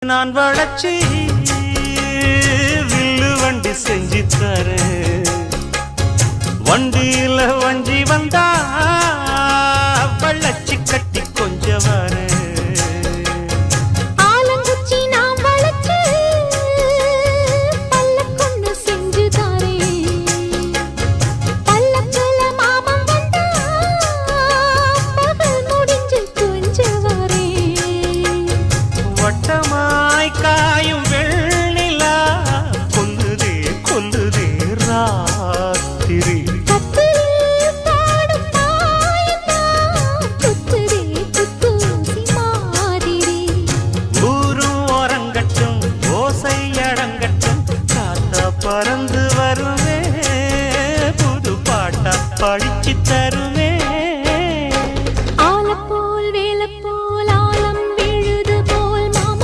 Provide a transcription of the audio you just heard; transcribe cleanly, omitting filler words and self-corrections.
நான் வளச்சி வில்லு வண்டி செஞ்சு தரேன். வண்டியில வஞ்சி வந்தா வளச்சி கட்டி கொஞ்சம் வரேன். வட்டமாய் காயும் வெள்ளிலா கொல்லுதே கொல்லுதே ராத்திரி. ஊரும் ஓரங்கட்டும் ஓசை அடங்கட்டும் காத்தா பறந்து வருவே புது பாட்டா பாடி